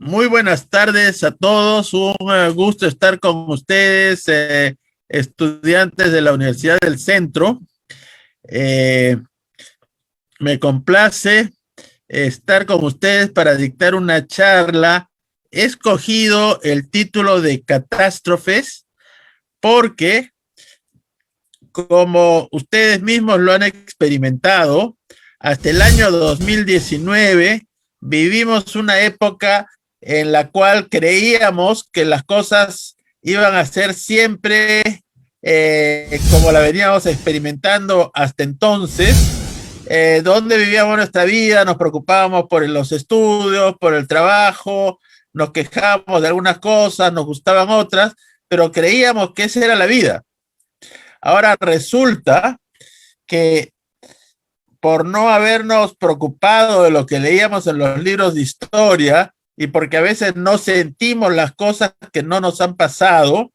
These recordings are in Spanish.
Muy buenas tardes a todos, un gusto estar con ustedes, estudiantes de la Universidad del Centro. Eh, Me complace estar con ustedes para dictar una charla. He escogido el título de Catástrofes porque, como ustedes mismos lo han experimentado, hasta el año 2019 vivimos una época en la cual creíamos que las cosas iban a ser siempre como la veníamos experimentando hasta entonces, donde vivíamos nuestra vida, nos preocupábamos por los estudios, por el trabajo, nos quejábamos de algunas cosas, nos gustaban otras, pero creíamos que esa era la vida. Ahora resulta que por no habernos preocupado de lo que leíamos en los libros de historia y porque a veces no sentimos las cosas que no nos han pasado,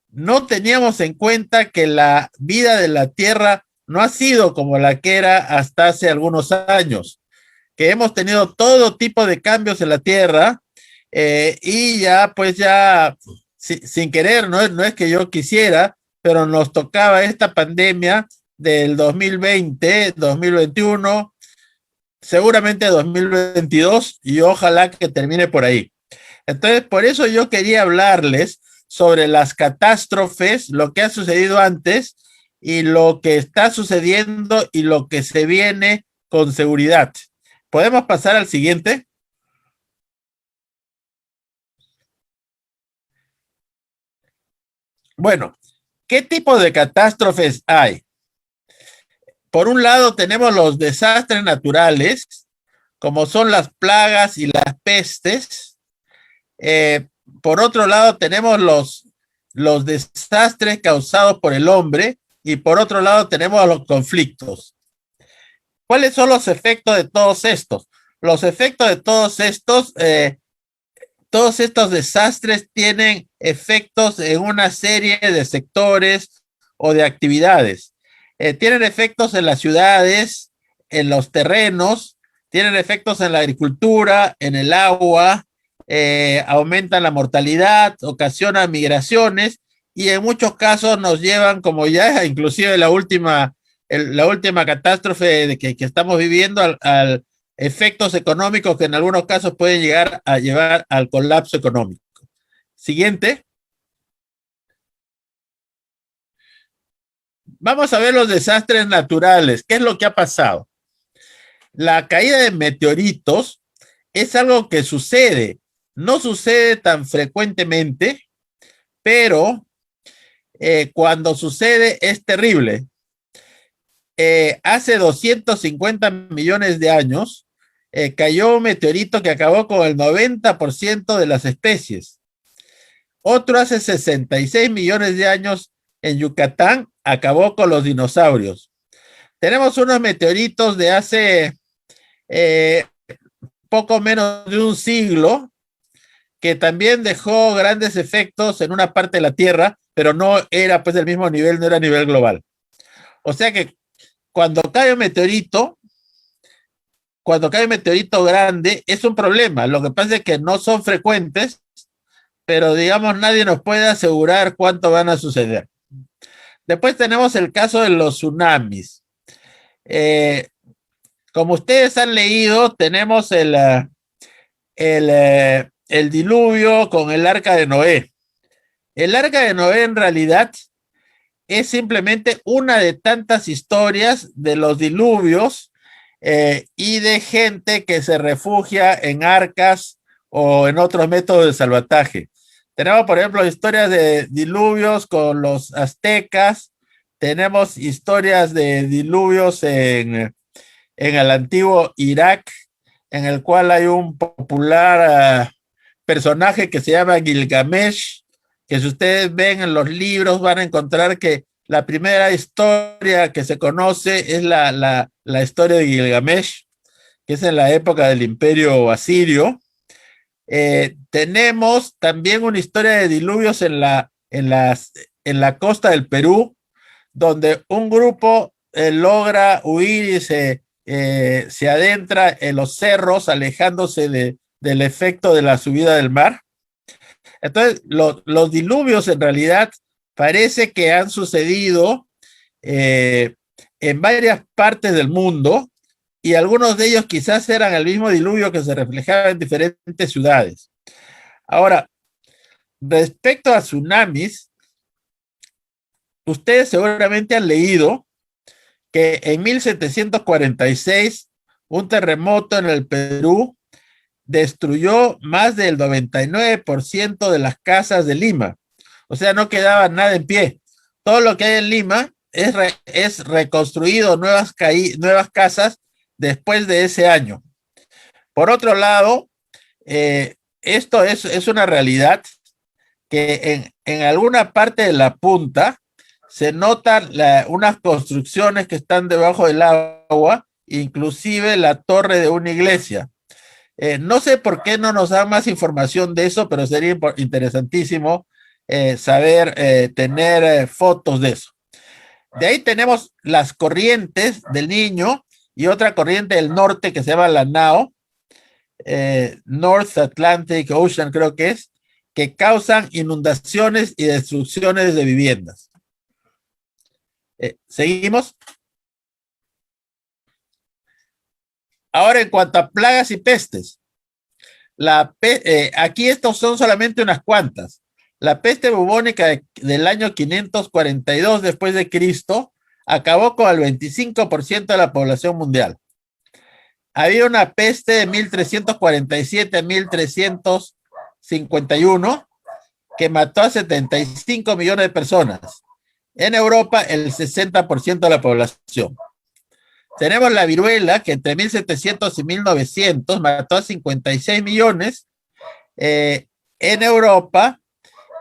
no teníamos en cuenta que la vida de la Tierra no ha sido como la que era hasta hace algunos años, que hemos tenido todo tipo de cambios en la Tierra y ya pues ya sin querer, no es que yo quisiera, pero nos tocaba esta pandemia del 2020, 2021, seguramente 2022 y ojalá que termine por ahí. Entonces, por eso yo quería hablarles sobre las catástrofes, lo que ha sucedido antes y lo que está sucediendo y lo que se viene con seguridad. ¿Podemos pasar al siguiente? Bueno, ¿qué tipo de catástrofes hay? Por un lado tenemos los desastres naturales, como son las plagas y las pestes. Por otro lado tenemos los desastres causados por el hombre y por otro lado tenemos los conflictos. ¿Cuáles son los efectos de todos estos? Los efectos de todos estos desastres tienen efectos en una serie de sectores o de actividades. Tienen efectos en las ciudades, en los terrenos, tienen efectos en la agricultura, en el agua, aumentan la mortalidad, ocasionan migraciones y en muchos casos nos llevan, como ya inclusive la última catástrofe que estamos viviendo, al efectos económicos que en algunos casos pueden llegar a llevar al colapso económico. Siguiente. Vamos a ver los desastres naturales. ¿Qué es lo que ha pasado? La caída de meteoritos es algo que sucede. No sucede tan frecuentemente, pero cuando sucede es terrible. Hace 250 millones de años cayó un meteorito que acabó con el 90% de las especies. Otro hace 66 millones de años en Yucatán acabó con los dinosaurios. Tenemos unos meteoritos de hace eh, poco menos de un siglo que también dejó grandes efectos en una parte de la Tierra, pero no era pues del mismo nivel, no era a nivel global. O sea que cuando cae un meteorito, cuando cae un meteorito grande, es un problema. Lo que pasa es que no son frecuentes, pero digamos, nadie nos puede asegurar cuánto van a suceder. Después tenemos el caso de los tsunamis. Eh, Como ustedes han leído, tenemos el diluvio con el arca de Noé. El arca de Noé en realidad es simplemente una de tantas historias de los diluvios y de gente que se refugia en arcas o en otros métodos de salvataje. Tenemos, por ejemplo, historias de diluvios con los aztecas, tenemos historias de diluvios en el antiguo Irak, en el cual hay un popular personaje que se llama Gilgamesh, que si ustedes ven en los libros van a encontrar que la primera historia que se conoce es la historia de Gilgamesh, que es en la época del Imperio Asirio. Tenemos también una historia de diluvios en la costa del Perú, donde un grupo logra huir y se adentra en los cerros, alejándose del efecto de la subida del mar. Entonces, los diluvios en realidad parece que han sucedido en varias partes del mundo, y algunos de ellos quizás eran el mismo diluvio que se reflejaba en diferentes ciudades. Ahora, respecto a tsunamis, ustedes seguramente han leído que en 1746 un terremoto en el Perú destruyó más del 99% de las casas de Lima. O sea, no quedaba nada en pie. Todo lo que hay en Lima es reconstruido, nuevas casas después de ese año. Por otro lado, esto es una realidad que en alguna parte de la punta se notan unas construcciones que están debajo del agua, inclusive la torre de una iglesia. No sé por qué no nos dan más información de eso, pero sería interesantísimo saber, tener fotos de eso. De ahí tenemos las corrientes del Niño y otra corriente del norte que se llama la NAO, North Atlantic Ocean creo que es, que causan inundaciones y destrucciones de viviendas. ¿Seguimos? Ahora, en cuanto a plagas y pestes, aquí estos son solamente unas cuantas. La peste bubónica del año 542 después de Cristo acabó con el 25% de la población mundial. Había una peste de 1347 a 1351 que mató a 75 millones de personas. En Europa, el 60% de la población. Tenemos la viruela, que entre 1700 y 1900 mató a 56 millones en Europa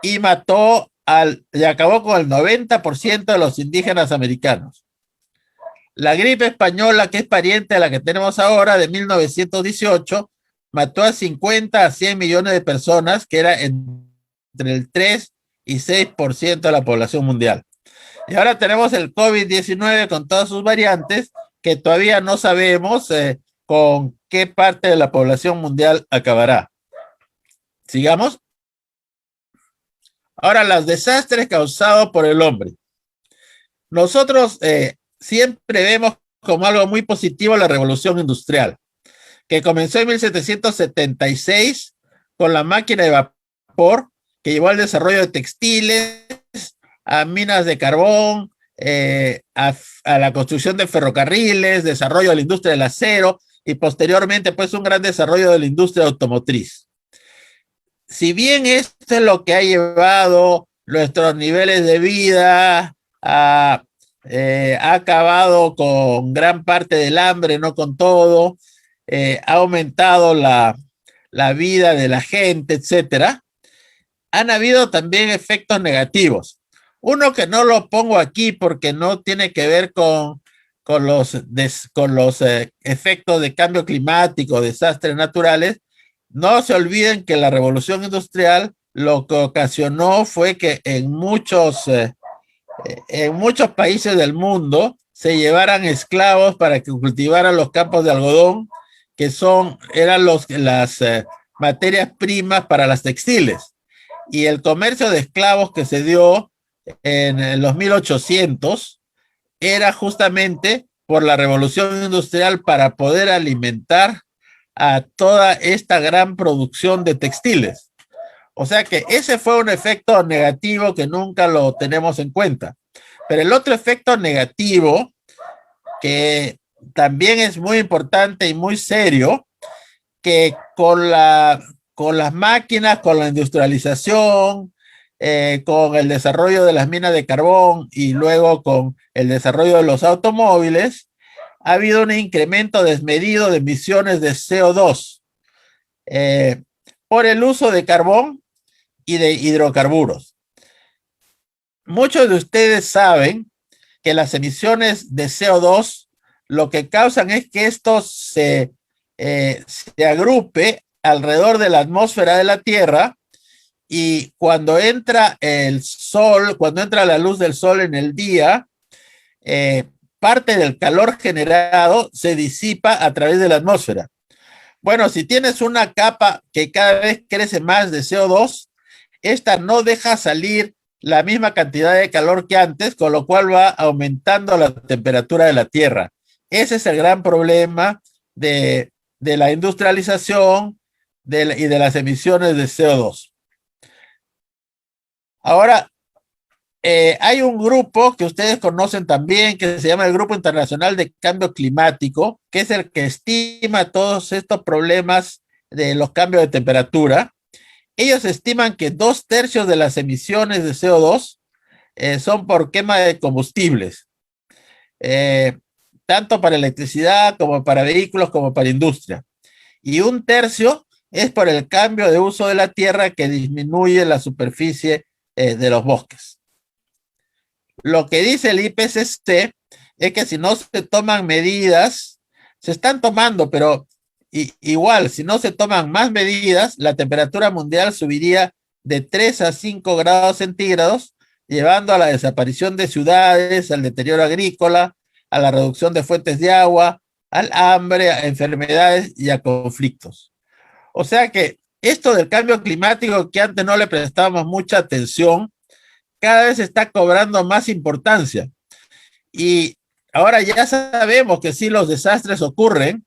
y y acabó con el 90% de los indígenas americanos. La gripe española, que es pariente de la que tenemos ahora, de 1918, mató a 50 a 100 millones de personas, que era entre el 3 y 6% de la población mundial. Y ahora tenemos el COVID-19 con todas sus variantes, que todavía no sabemos con qué parte de la población mundial acabará. Sigamos. Ahora, los desastres causados por el hombre. Nosotros siempre vemos como algo muy positivo la revolución industrial, que comenzó en 1776 con la máquina de vapor, que llevó al desarrollo de textiles, a minas de carbón, a la construcción de ferrocarriles, desarrollo de la industria del acero y posteriormente pues un gran desarrollo de la industria automotriz. Si bien esto es lo que ha llevado nuestros niveles de vida, ha acabado con gran parte del hambre, no con todo, ha aumentado la vida de la gente, etcétera, han habido también efectos negativos. Uno que no lo pongo aquí porque no tiene que ver con los efectos de cambio climático, desastres naturales. No se olviden que la revolución industrial lo que ocasionó fue que en muchos países del mundo se llevaran esclavos para que cultivaran los campos de algodón, que eran las materias primas para las textiles. Y el comercio de esclavos que se dio en los 1800 era justamente por la revolución industrial para poder alimentar a toda esta gran producción de textiles. O sea que ese fue un efecto negativo que nunca lo tenemos en cuenta. Pero el otro efecto negativo, que también es muy importante y muy serio, que con las máquinas, con la industrialización, con el desarrollo de las minas de carbón y luego con el desarrollo de los automóviles, ha habido un incremento desmedido de emisiones de CO2 por el uso de carbón y de hidrocarburos. Muchos de ustedes saben que las emisiones de CO2 lo que causan es que esto se agrupe alrededor de la atmósfera de la Tierra, y cuando entra el sol, cuando entra la luz del sol en el día, parte del calor generado se disipa a través de la atmósfera. Bueno, si tienes una capa que cada vez crece más de CO2, esta no deja salir la misma cantidad de calor que antes, con lo cual va aumentando la temperatura de la Tierra. Ese es el gran problema de la industrialización y de las emisiones de CO2. Ahora, hay un grupo que ustedes conocen también, que se llama el Grupo Internacional de Cambio Climático, que es el que estima todos estos problemas de los cambios de temperatura. Ellos estiman que 2/3 de las emisiones de CO2 son por quema de combustibles, eh, tanto para electricidad como para vehículos como para industria. Y 1/3 es por el cambio de uso de la tierra que disminuye la superficie de los bosques. Lo que dice el IPCC es que si no se toman medidas, se están tomando, pero igual, si no se toman más medidas, la temperatura mundial subiría de 3 a 5 grados centígrados, llevando a la desaparición de ciudades, al deterioro agrícola, a la reducción de fuentes de agua, al hambre, a enfermedades y a conflictos. O sea que esto del cambio climático, que antes no le prestábamos mucha atención, cada vez está cobrando más importancia. Y ahora ya sabemos que sí, los desastres ocurren.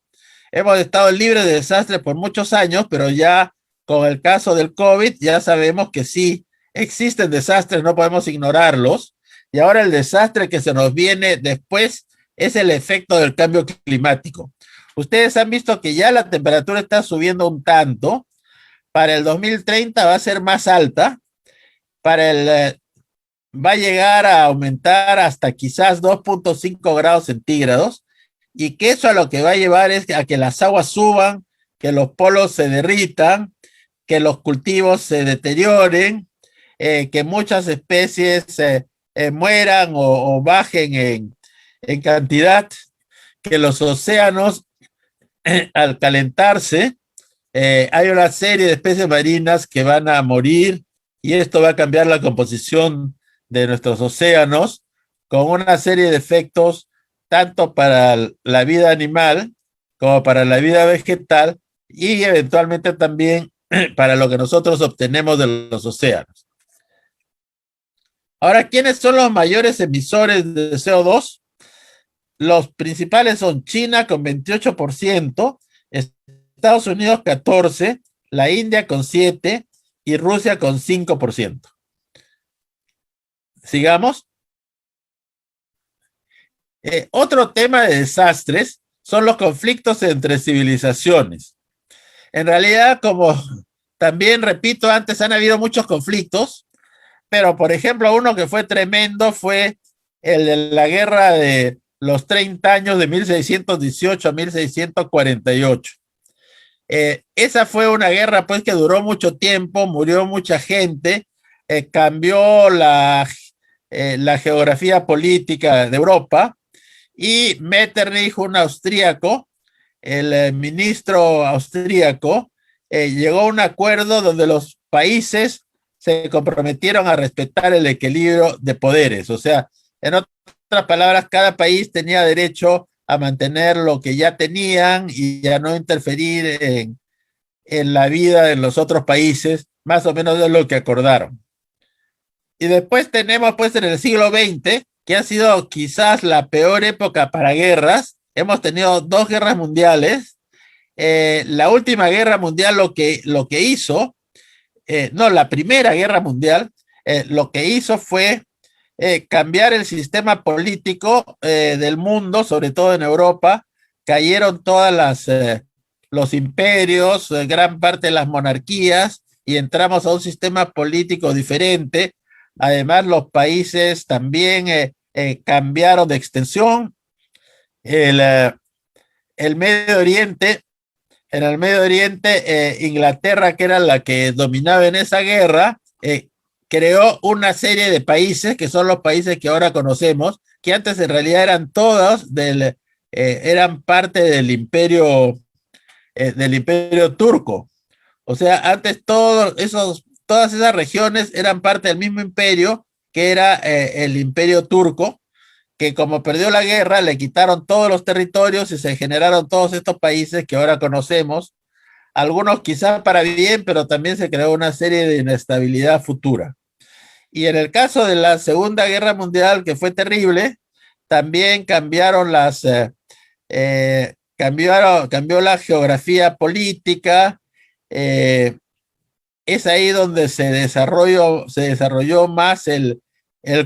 Hemos estado libres de desastres por muchos años, pero ya con el caso del COVID ya sabemos que sí existen desastres, no podemos ignorarlos. Y ahora el desastre que se nos viene después es el efecto del cambio climático. Ustedes han visto que ya la temperatura está subiendo un tanto. Para el 2030 va a ser más alta. Para el va a llegar a aumentar hasta quizás 2.5 grados centígrados, y que eso a lo que va a llevar es a que las aguas suban, que los polos se derritan, que los cultivos se deterioren, que muchas especies mueran o bajen en cantidad, que los océanos al calentarse, hay una serie de especies marinas que van a morir, y esto va a cambiar la composición de nuestros océanos, con una serie de efectos tanto para la vida animal como para la vida vegetal, y eventualmente también para lo que nosotros obtenemos de los océanos. Ahora, ¿quiénes son los mayores emisores de CO2? Los principales son China con 28%, Estados Unidos 14%, la India con 7% y Rusia con 5%. Sigamos. Otro tema de desastres son los conflictos entre civilizaciones. En realidad, como también repito, antes han habido muchos conflictos, pero por ejemplo, uno que fue tremendo fue el de la guerra de los 30 años de 1618 a 1648. Esa fue una guerra pues que duró mucho tiempo, murió mucha gente, cambió la geografía política de Europa, y Metternich, un austríaco, el ministro austríaco, llegó a un acuerdo donde los países se comprometieron a respetar el equilibrio de poderes. O sea, en otras palabras, cada país tenía derecho a mantener lo que ya tenían y a no interferir en la vida de los otros países, más o menos de lo que acordaron. Y después tenemos, pues, en el siglo XX, que ha sido quizás la peor época para guerras. Hemos tenido 2 guerras mundiales. La última guerra mundial lo que hizo, no, la primera guerra mundial, lo que hizo fue cambiar el sistema político del mundo, sobre todo en Europa. Cayeron todas los imperios, gran parte de las monarquías, y entramos a un sistema político diferente. Además, los países también cambiaron de extensión. El Medio Oriente, en el Medio Oriente, Inglaterra, que era la que dominaba en esa guerra, creó una serie de países que son los países que ahora conocemos, que antes en realidad eran todos eran parte del imperio turco. O sea, antes todas esas regiones eran parte del mismo imperio, que era el imperio turco, que como perdió la guerra le quitaron todos los territorios y se generaron todos estos países que ahora conocemos, algunos quizás para bien, pero también se creó una serie de inestabilidad futura. Y en el caso de la Segunda Guerra Mundial, que fue terrible, también cambió la geografía política. Es ahí donde se desarrolló más el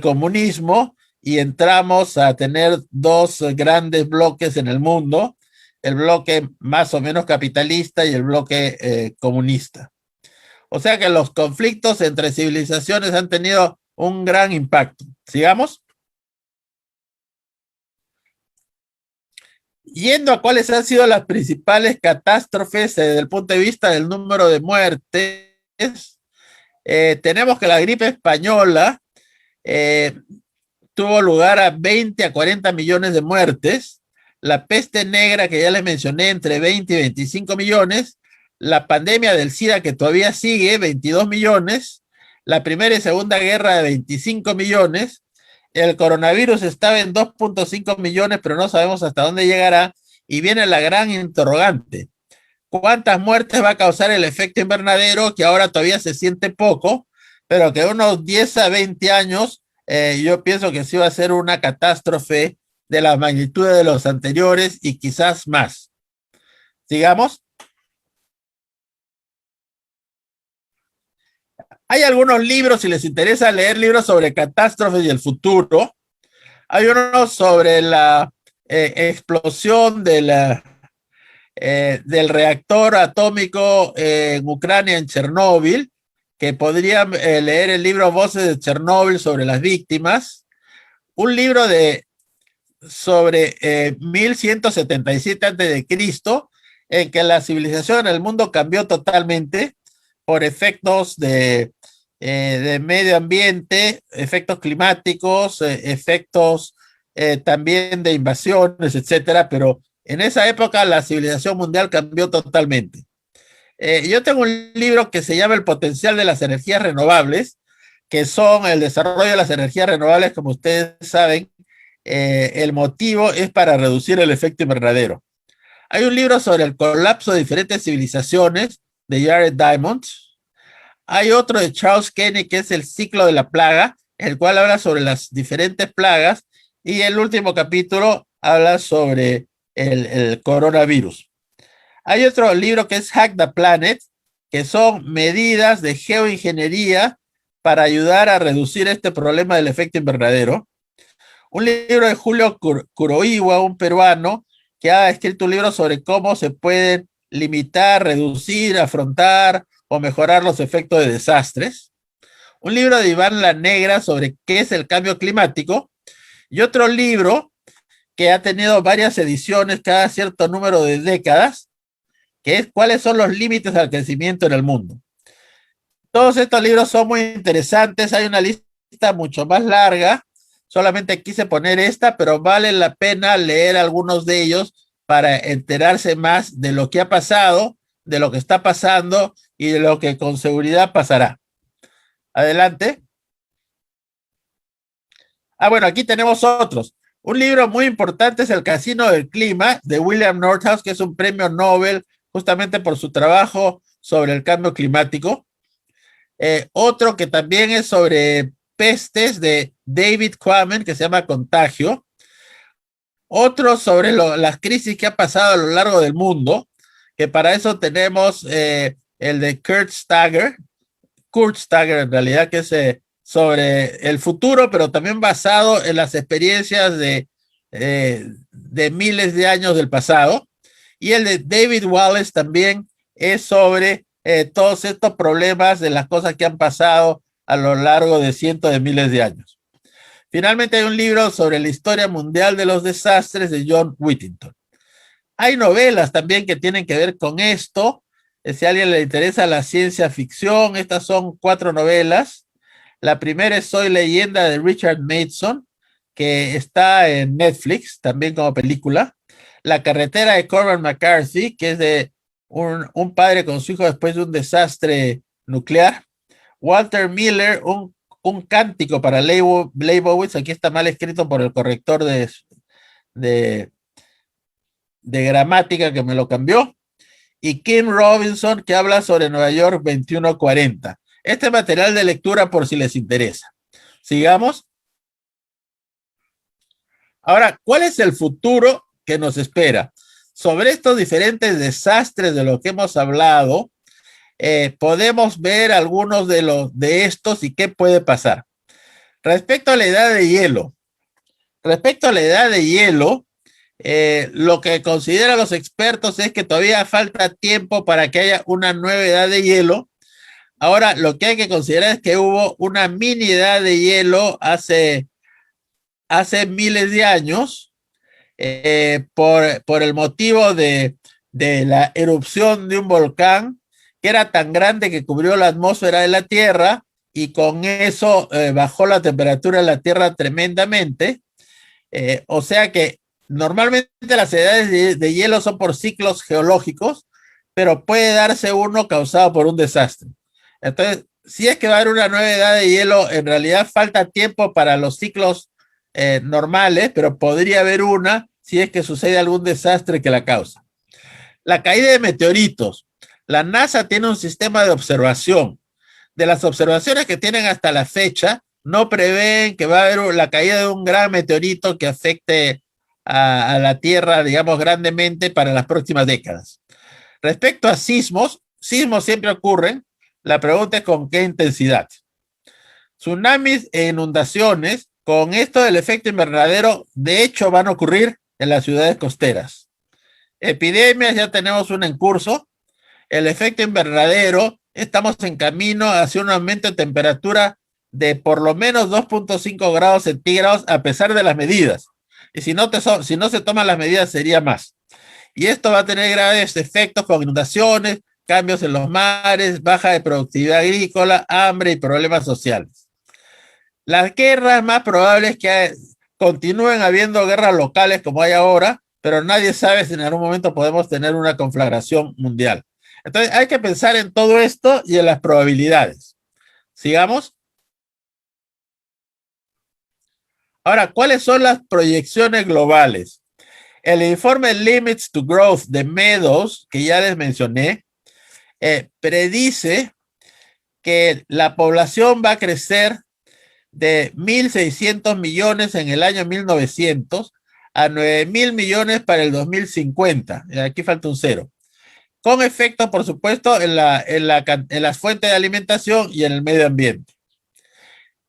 comunismo y entramos a tener dos grandes bloques en el mundo, el bloque más o menos capitalista y el bloque comunista. O sea que los conflictos entre civilizaciones han tenido un gran impacto. ¿Sigamos? Yendo a cuáles han sido las principales catástrofes desde el punto de vista del número de muertes, tenemos que la gripe española eh, tuvo lugar a 20 a 40 millones de muertes, la peste negra que ya les mencioné entre 20 y 25 millones, la pandemia del SIDA que todavía sigue, 22 millones, la primera y segunda guerra de 25 millones, el coronavirus estaba en 2.5 millones, pero no sabemos hasta dónde llegará, y viene la gran interrogante. ¿Cuántas muertes va a causar el efecto invernadero, que ahora todavía se siente poco, pero que unos 10 a 20 años yo pienso que sí va a ser una catástrofe de la magnitud de los anteriores y quizás más? Sigamos. Hay algunos libros, si les interesa leer libros sobre catástrofes y el futuro. Hay uno sobre la explosión del reactor atómico en Ucrania, en Chernóbil, que podrían leer el libro Voces de Chernóbil sobre las víctimas. Un libro sobre 1177 a.C., en que la civilización en el mundo cambió totalmente por efectos de medio ambiente, efectos climáticos, efectos también de invasiones, etcétera, pero en esa época la civilización mundial cambió totalmente. Yo tengo un libro que se llama El potencial de las energías renovables, que son el desarrollo de las energías renovables, como ustedes saben, el motivo es para reducir el efecto invernadero. Hay un libro sobre el colapso de diferentes civilizaciones de Jared Diamond. Hay otro de Charles Kenny que es El ciclo de la plaga, el cual habla sobre las diferentes plagas, y el último capítulo habla sobre el coronavirus. Hay otro libro que es Hack the Planet, que son medidas de geoingeniería para ayudar a reducir este problema del efecto invernadero. Un libro de Julio Kuroiwa, un peruano, que ha escrito un libro sobre cómo se pueden limitar, reducir, afrontar o mejorar los efectos de desastres. Un libro de Iván La Negra sobre qué es el cambio climático. Y otro libro que ha tenido varias ediciones cada cierto número de décadas, que es cuáles son los límites al crecimiento en el mundo. Todos estos libros son muy interesantes, hay una lista mucho más larga, solamente quise poner esta, pero vale la pena leer algunos de ellos para enterarse más de lo que ha pasado, de lo que está pasando y de lo que con seguridad pasará. Adelante. Bueno, aquí tenemos otros. Un libro muy importante es El Casino del Clima, de William Nordhaus, que es un premio Nobel justamente por su trabajo sobre el cambio climático. Otro que también es sobre pestes, de David Quammen, que se llama Contagio. Otro sobre las crisis que ha pasado a lo largo del mundo, que para eso tenemos el de Kurt Stager en realidad, que es sobre el futuro, pero también basado en las experiencias de miles de años del pasado. Y el de David Wallace también es sobre todos estos problemas de las cosas que han pasado a lo largo de cientos de miles de años. Finalmente hay un libro sobre la historia mundial de los desastres de John Whittington. Hay novelas también que tienen que ver con esto. Si a alguien le interesa la ciencia ficción, estas son 4 novelas. La primera es Soy Leyenda, de Richard Matheson, que está en Netflix, también como película. La carretera, de Cormac McCarthy, que es de un padre con su hijo después de un desastre nuclear. Walter Miller, un cántico para Leibowitz, aquí está mal escrito por el corrector de gramática que me lo cambió. y Kim Robinson, que habla sobre Nueva York 2140. Este material de lectura por si les interesa. Sigamos. Ahora, ¿cuál es el futuro que nos espera? Sobre estos diferentes desastres de los que hemos hablado, podemos ver algunos de estos y qué puede pasar. Respecto a la edad de hielo, lo que consideran los expertos es que todavía falta tiempo para que haya una nueva edad de hielo. Ahora, lo que hay que considerar es que hubo una mini edad de hielo hace miles de años, por el motivo de la erupción de un volcán que era tan grande que cubrió la atmósfera de la Tierra y con eso bajó la temperatura de la Tierra tremendamente. O sea que normalmente las edades de hielo son por ciclos geológicos, pero puede darse uno causado por un desastre. Entonces, si es que va a haber una nueva edad de hielo, en realidad falta tiempo para los ciclos normales, pero podría haber una si es que sucede algún desastre que la causa. La caída de meteoritos. La NASA tiene un sistema de observación. De las observaciones que tienen hasta la fecha, no prevén que va a haber la caída de un gran meteorito que afecte a la Tierra, digamos, grandemente para las próximas décadas. Respecto a sismos siempre ocurren. La pregunta es con qué intensidad. Tsunamis e inundaciones, con esto del efecto invernadero, de hecho van a ocurrir en las ciudades costeras. Epidemias, ya tenemos una en curso. El efecto invernadero, estamos en camino hacia un aumento de temperatura de por lo menos 2.5 grados centígrados a pesar de las medidas. Y si no se toman las medidas sería más. Y esto va a tener graves efectos con inundaciones, cambios en los mares, baja de productividad agrícola, hambre y problemas sociales. Las guerras más probables es que continúen habiendo guerras locales como hay ahora, pero nadie sabe si en algún momento podemos tener una conflagración mundial. Entonces hay que pensar en todo esto y en las probabilidades. Sigamos. Ahora, ¿cuáles son las proyecciones globales? El informe Limits to Growth de Meadows, que ya les mencioné, predice que la población va a crecer de 1.600 millones en el año 1900 a 9.000 millones para el 2050. Aquí falta un cero. Con efecto, por supuesto, en las fuentes de alimentación y en el medio ambiente.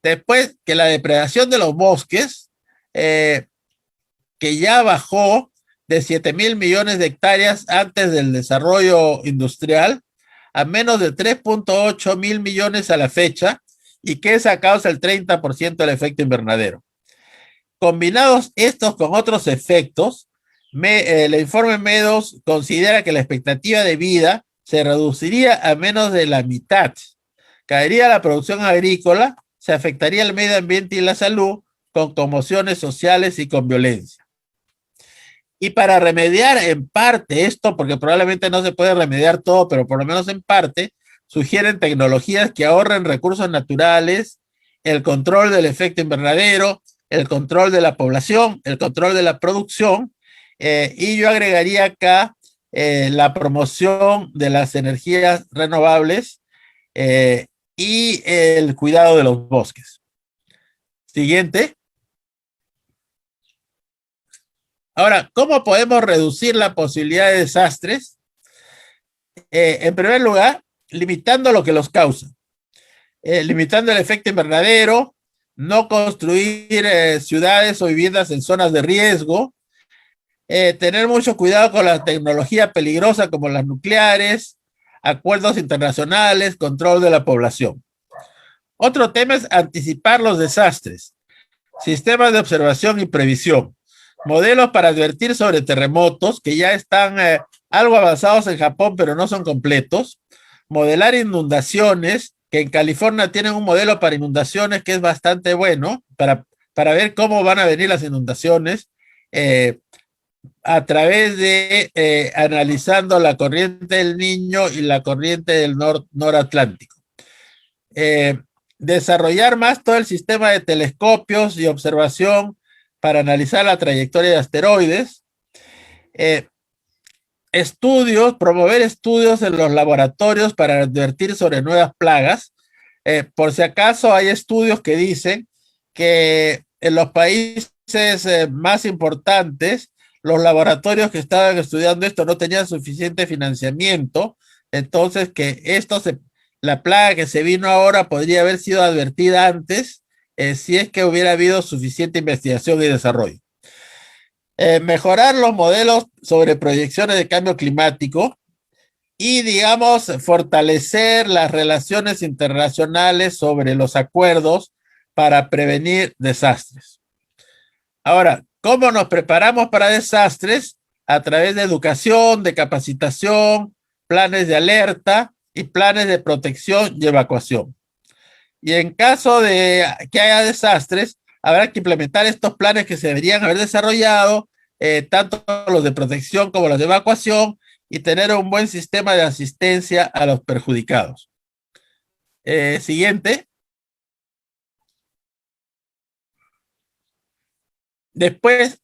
Después, que la depredación de los bosques, que ya bajó de 7.000 millones de hectáreas antes del desarrollo industrial a menos de 3.8 mil millones a la fecha, y que esa causa el 30% del efecto invernadero. Combinados estos con otros efectos, el informe Meadows considera que la expectativa de vida se reduciría a menos de la mitad. Caería la producción agrícola, se afectaría el medio ambiente y la salud, con conmociones sociales y con violencia. Y para remediar en parte esto, porque probablemente no se puede remediar todo, pero por lo menos en parte, sugieren tecnologías que ahorren recursos naturales, el control del efecto invernadero, el control de la población, el control de la producción, y yo agregaría acá la promoción de las energías renovables y el cuidado de los bosques. Siguiente. Ahora, ¿cómo podemos reducir la posibilidad de desastres? En primer lugar, limitando lo que los causa. Limitando el efecto invernadero, no construir ciudades o viviendas en zonas de riesgo, tener mucho cuidado con la tecnología peligrosa como las nucleares, acuerdos internacionales, control de la población. Otro tema es anticipar los desastres, sistemas de observación y previsión, modelos para advertir sobre terremotos que ya están algo avanzados en Japón, pero no son completos, modelar inundaciones, que en California tienen un modelo para inundaciones que es bastante bueno, para ver cómo van a venir las inundaciones, a través de analizando la corriente del Niño y la corriente del noratlántico. Desarrollar más todo el sistema de telescopios y observación para analizar la trayectoria de asteroides. estudios, promover estudios en los laboratorios para advertir sobre nuevas plagas. Por si acaso hay estudios que dicen que en los países más importantes, los laboratorios que estaban estudiando esto no tenían suficiente financiamiento, entonces que la plaga que se vino ahora podría haber sido advertida antes si es que hubiera habido suficiente investigación y desarrollo. Mejorar los modelos sobre proyecciones de cambio climático y, digamos, fortalecer las relaciones internacionales sobre los acuerdos para prevenir desastres. Ahora, ¿cómo nos preparamos para desastres? A través de educación, de capacitación, planes de alerta y planes de protección y evacuación. Y en caso de que haya desastres, habrá que implementar estos planes que se deberían haber desarrollado, tanto los de protección como los de evacuación, y tener un buen sistema de asistencia a los perjudicados. Siguiente. Después,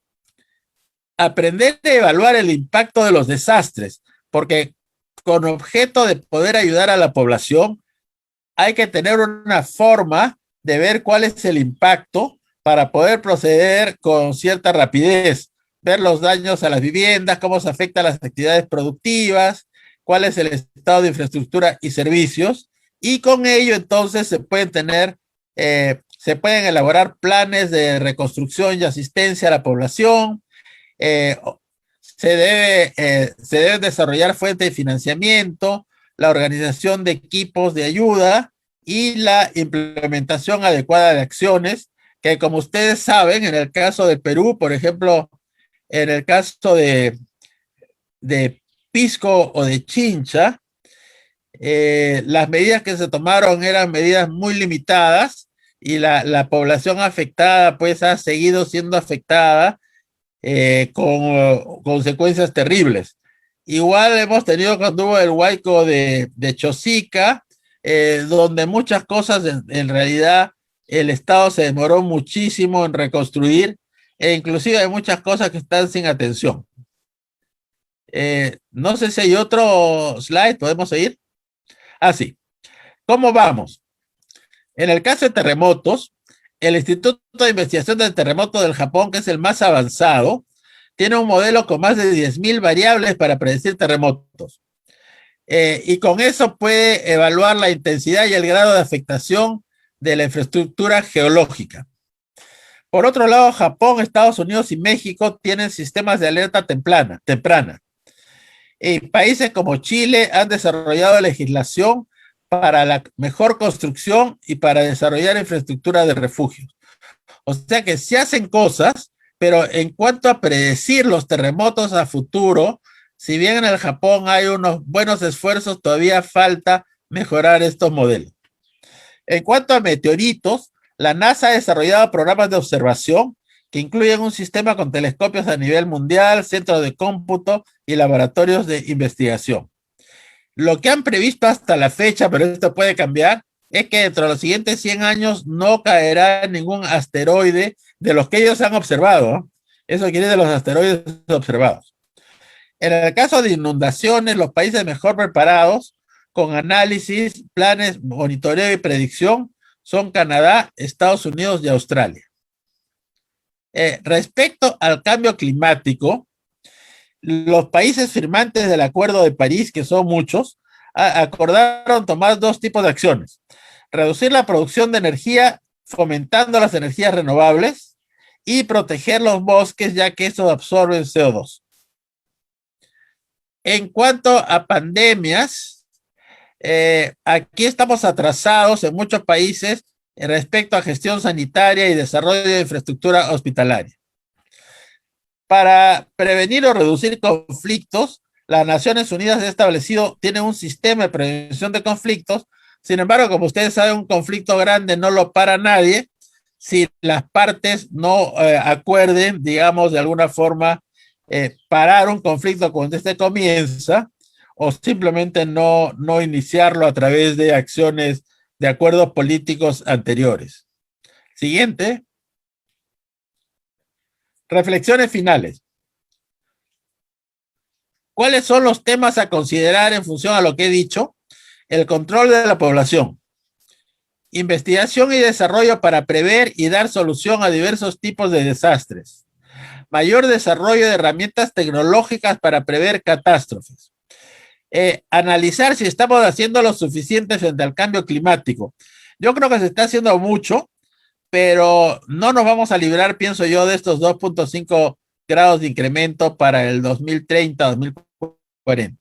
aprender a evaluar el impacto de los desastres, porque con objeto de poder ayudar a la población, hay que tener una forma de ver cuál es el impacto para poder proceder con cierta rapidez, ver los daños a las viviendas, cómo se afectan las actividades productivas, cuál es el estado de infraestructura y servicios, y con ello entonces se pueden elaborar planes de reconstrucción y asistencia a la población, se debe desarrollar fuentes de financiamiento, la organización de equipos de ayuda y la implementación adecuada de acciones que, como ustedes saben, en el caso de Perú, por ejemplo, en el caso de Pisco o de Chincha, las medidas que se tomaron eran medidas muy limitadas y la población afectada pues ha seguido siendo afectada con consecuencias terribles. Igual hemos tenido cuando hubo el huaico de Chosica, donde muchas cosas en realidad el Estado se demoró muchísimo en reconstruir, e inclusive hay muchas cosas que están sin atención. No sé si hay otro slide, ¿podemos seguir? Ah, sí. ¿Cómo vamos? En el caso de terremotos, el Instituto de Investigación del Terremoto del Japón, que es el más avanzado, tiene un modelo con más de 10.000 variables para predecir terremotos. Y con eso puede evaluar la intensidad y el grado de afectación de la infraestructura geológica. Por otro lado, Japón, Estados Unidos y México tienen sistemas de alerta temprana. Y países como Chile han desarrollado legislación para la mejor construcción y para desarrollar infraestructura de refugios. O sea que se hacen cosas, pero en cuanto a predecir los terremotos a futuro, si bien en el Japón hay unos buenos esfuerzos, todavía falta mejorar estos modelos. En cuanto a meteoritos, la NASA ha desarrollado programas de observación que incluyen un sistema con telescopios a nivel mundial, centros de cómputo y laboratorios de investigación. Lo que han previsto hasta la fecha, pero esto puede cambiar, es que dentro de los siguientes 100 años no caerá ningún asteroide de los que ellos han observado. Eso quiere decir de los asteroides observados. En el caso de inundaciones, los países mejor preparados con análisis, planes, monitoreo y predicción son Canadá, Estados Unidos y Australia. Respecto al cambio climático, los países firmantes del Acuerdo de París, que son muchos, acordaron tomar dos tipos de acciones: reducir la producción de energía fomentando las energías renovables y proteger los bosques, ya que estos absorben CO2. En cuanto a pandemias, aquí estamos atrasados en muchos países respecto a gestión sanitaria y desarrollo de infraestructura hospitalaria. Para prevenir o reducir conflictos, las Naciones Unidas ha establecido, tiene un sistema de prevención de conflictos. Sin embargo, como ustedes saben, un conflicto grande no lo para nadie si las partes no acuerden, digamos, de alguna forma, parar un conflicto cuando este comienza, o simplemente no iniciarlo a través de acciones de acuerdos políticos anteriores. Siguiente. Reflexiones finales. ¿Cuáles son los temas a considerar en función a lo que he dicho? El control de la población, investigación y desarrollo para prever y dar solución a diversos tipos de desastres, mayor desarrollo de herramientas tecnológicas para prever catástrofes, analizar si estamos haciendo lo suficiente frente al cambio climático. Yo creo que se está haciendo mucho, pero no nos vamos a librar, pienso yo, de estos 2.5 grados de incremento para el 2030-2040.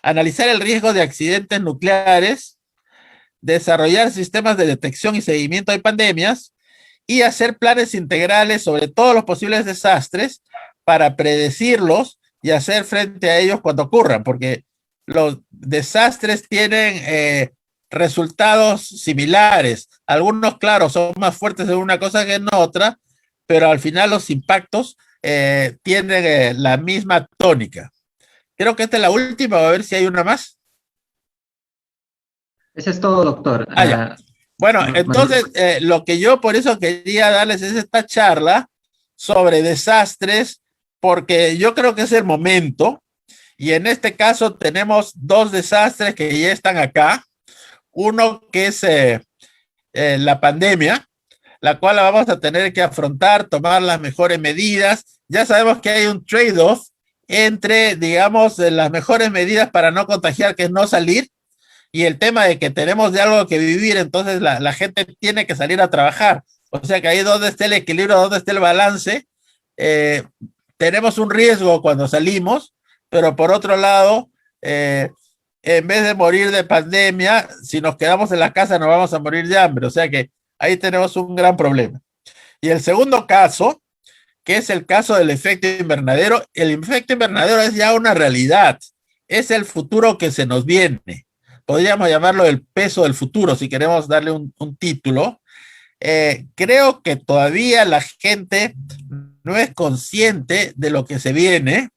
Analizar el riesgo de accidentes nucleares, desarrollar sistemas de detección y seguimiento de pandemias y hacer planes integrales sobre todos los posibles desastres para predecirlos y hacer frente a ellos cuando ocurran, porque los desastres tienen resultados similares. Algunos, claro, son más fuertes en una cosa que en otra, pero al final los impactos tienen la misma tónica. Creo que esta es la última, a ver si hay una más. Eso es todo, doctor. Ya. Bueno, entonces, lo que yo por eso quería darles es esta charla sobre desastres, porque yo creo que es el momento, y en este caso tenemos dos desastres que ya están acá. Uno que es la pandemia, la cual la vamos a tener que afrontar, tomar las mejores medidas. Ya sabemos que hay un trade-off entre, digamos, las mejores medidas para no contagiar, que es no salir, y el tema de que tenemos de algo que vivir, entonces la gente tiene que salir a trabajar. O sea que ahí donde esté el equilibrio, donde esté el balance, tenemos un riesgo cuando salimos, pero por otro lado, en vez de morir de pandemia, si nos quedamos en la casa nos vamos a morir de hambre. O sea que ahí tenemos un gran problema. Y el segundo caso, que es el caso del efecto invernadero, el efecto invernadero es ya una realidad, es el futuro que se nos viene. Podríamos llamarlo el peso del futuro, si queremos darle un título. Creo que todavía la gente no es consciente de lo que se viene.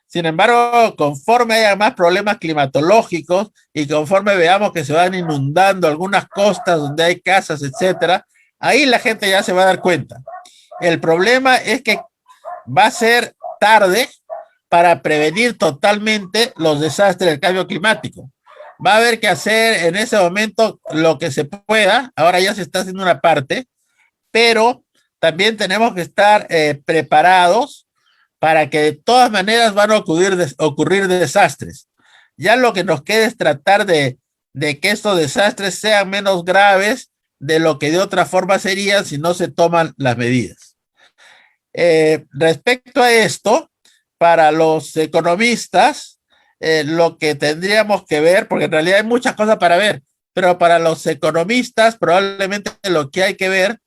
Sin embargo, conforme haya más problemas climatológicos y conforme veamos que se van inundando algunas costas donde hay casas, etcétera, ahí la gente ya se va a dar cuenta. El problema es que va a ser tarde para prevenir totalmente los desastres del cambio climático. Va a haber que hacer en ese momento lo que se pueda. Ahora ya se está haciendo una parte, pero también tenemos que estar preparados para que de todas maneras van a ocurrir desastres. Ya lo que nos queda es tratar de que estos desastres sean menos graves de lo que de otra forma serían si no se toman las medidas. Respecto a esto, para los economistas, lo que tendríamos que ver, porque en realidad hay muchas cosas para ver, pero para los economistas probablemente lo que hay que ver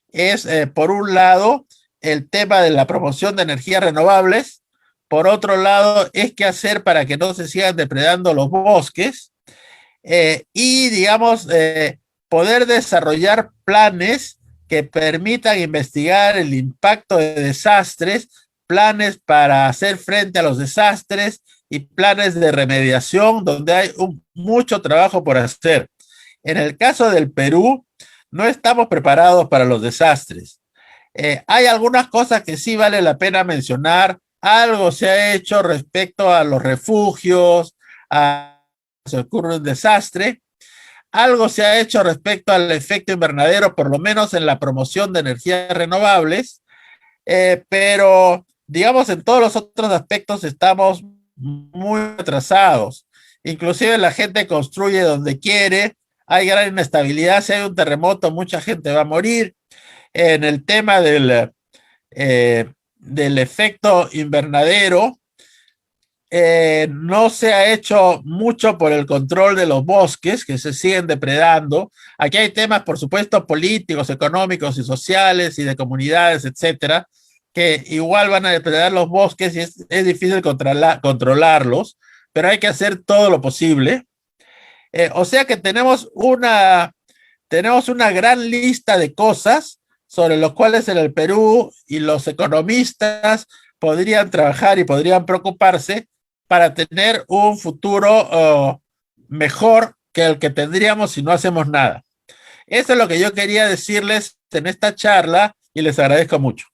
es, por un lado, el tema de la promoción de energías renovables, por otro lado, es qué hacer para que no se sigan depredando los bosques, y, digamos, poder desarrollar planes que permitan investigar el impacto de desastres, planes para hacer frente a los desastres y planes de remediación, donde hay mucho trabajo por hacer. En el caso del Perú, no estamos preparados para los desastres. Hay algunas cosas que sí vale la pena mencionar. Algo se ha hecho respecto a los refugios, a si ocurre un desastre. Algo se ha hecho respecto al efecto invernadero, por lo menos en la promoción de energías renovables, pero digamos en todos los otros aspectos estamos muy atrasados. Inclusive la gente construye donde quiere, hay gran inestabilidad, si hay un terremoto mucha gente va a morir. En el tema del efecto invernadero, no se ha hecho mucho por el control de los bosques que se siguen depredando. Aquí hay temas, por supuesto, políticos, económicos y sociales y de comunidades, etcétera, que igual van a depredar los bosques y es difícil controlarlos, pero hay que hacer todo lo posible. O sea que tenemos una gran lista de cosas sobre los cuales en el Perú y los economistas podrían trabajar y podrían preocuparse para tener un futuro mejor que el que tendríamos si no hacemos nada. Eso es lo que yo quería decirles en esta charla y les agradezco mucho.